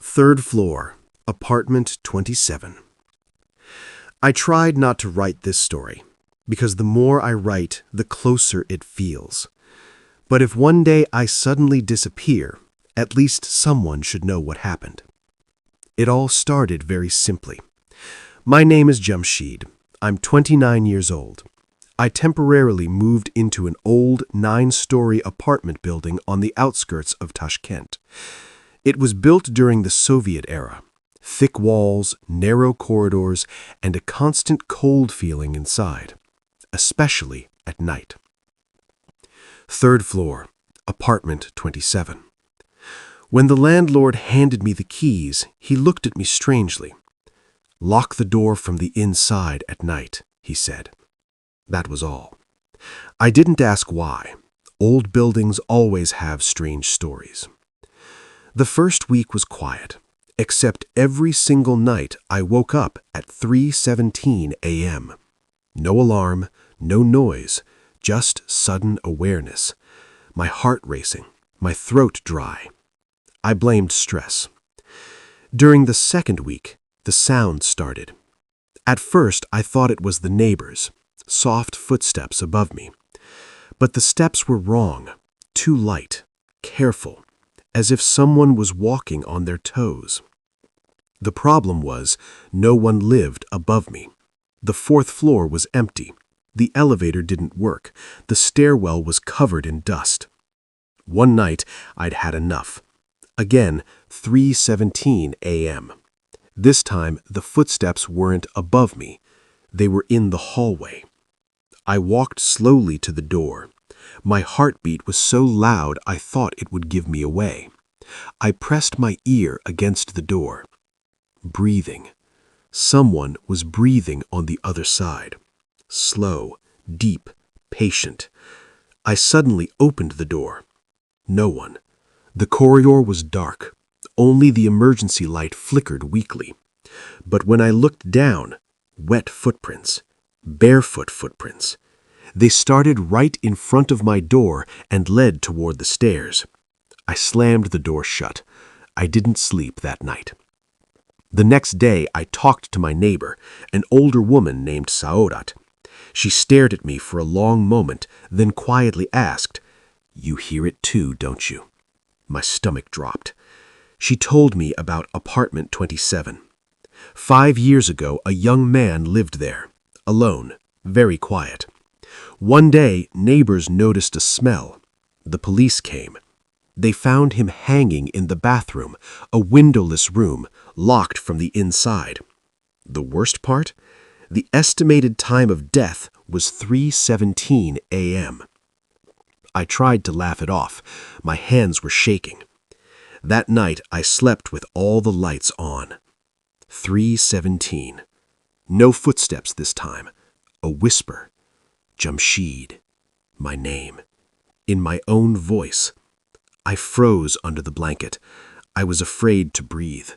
Third floor, apartment 27. I tried not to write this story, because the more I write, the closer it feels. But if one day I suddenly disappear, at least someone should know what happened. It all started very simply. My name is Jamshid. I'm 29 years old. I temporarily moved into an old 9-story apartment building on the outskirts of Tashkent. It was built during the Soviet era. Thick walls, narrow corridors, and a constant cold feeling inside, especially at night. Third floor, apartment 27. When the landlord handed me the keys, he looked at me strangely. "Lock the door from the inside at night," he said. That was all. I didn't ask why. Old buildings always have strange stories. The first week was quiet, except every single night I woke up at 3:17 a.m. No alarm, no noise, just sudden awareness. My heart racing, my throat dry. I blamed stress. During the second week, the sound started. At first, I thought it was the neighbors, soft footsteps above me. But the steps were wrong, too light, careful, as if someone was walking on their toes. The problem was, no one lived above me. The fourth floor was empty. The elevator didn't work. The stairwell was covered in dust. One night, I'd had enough. Again, 3:17 a.m. This time, the footsteps weren't above me. They were in the hallway. I walked slowly to the door. My heartbeat was so loud I thought it would give me away. I pressed my ear against the door. Breathing. Someone was breathing on the other side. Slow, deep, patient. I suddenly opened the door. No one. The corridor was dark. Only the emergency light flickered weakly. But when I looked down, wet footprints. Barefoot footprints. They started right in front of my door and led toward the stairs. I slammed the door shut. I didn't sleep that night. The next day, I talked to my neighbor, an older woman named Saodat. She stared at me for a long moment, then quietly asked, "You hear it too, don't you?" My stomach dropped. She told me about apartment 27. 5 years ago, a young man lived there, alone, very quiet. One day, neighbors noticed a smell. The police came. They found him hanging in the bathroom, a windowless room, locked from the inside. The worst part? The estimated time of death was 3:17 a.m. I tried to laugh it off. My hands were shaking. That night, I slept with all the lights on. 3:17. No footsteps this time. A whisper. Jamshid. My name. In my own voice. I froze under the blanket. I was afraid to breathe.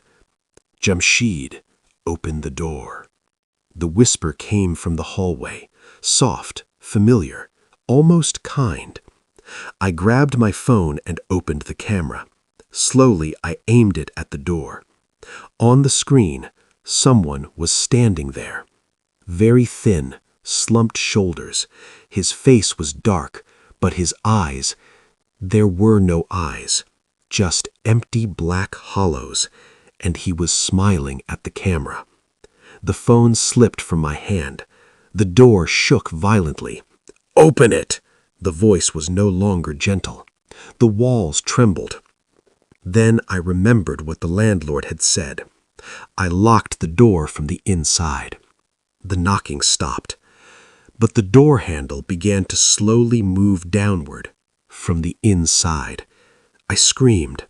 Jamshid, open the door. The whisper came from the hallway, soft, familiar, almost kind. I grabbed my phone and opened the camera. Slowly, I aimed it at the door. On the screen, someone was standing there. Very thin, slumped shoulders. His face was dark, but his eyes, there were no eyes, just empty black hollows, and he was smiling at the camera. The phone slipped from my hand. The door shook violently. "Open it!" The voice was no longer gentle. The walls trembled. Then I remembered what the landlord had said. I locked the door from the inside. The knocking stopped. But the door handle began to slowly move downward, from the inside. I screamed.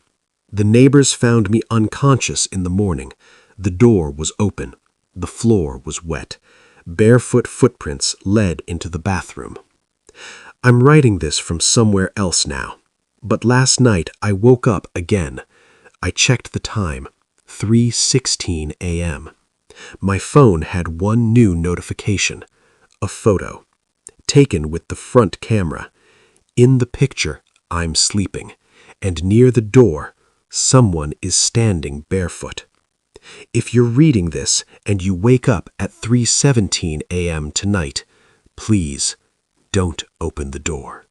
The neighbors found me unconscious in the morning. The door was open. The floor was wet. Barefoot footprints led into the bathroom. I'm writing this from somewhere else now. But last night I woke up again. I checked the time. 3:16 a.m. My phone had one new notification. A photo. Taken with the front camera. In the picture, I'm sleeping. And near the door, Someone is standing barefoot. If you're reading this and you wake up at 3:17 a.m. tonight, please don't open the door.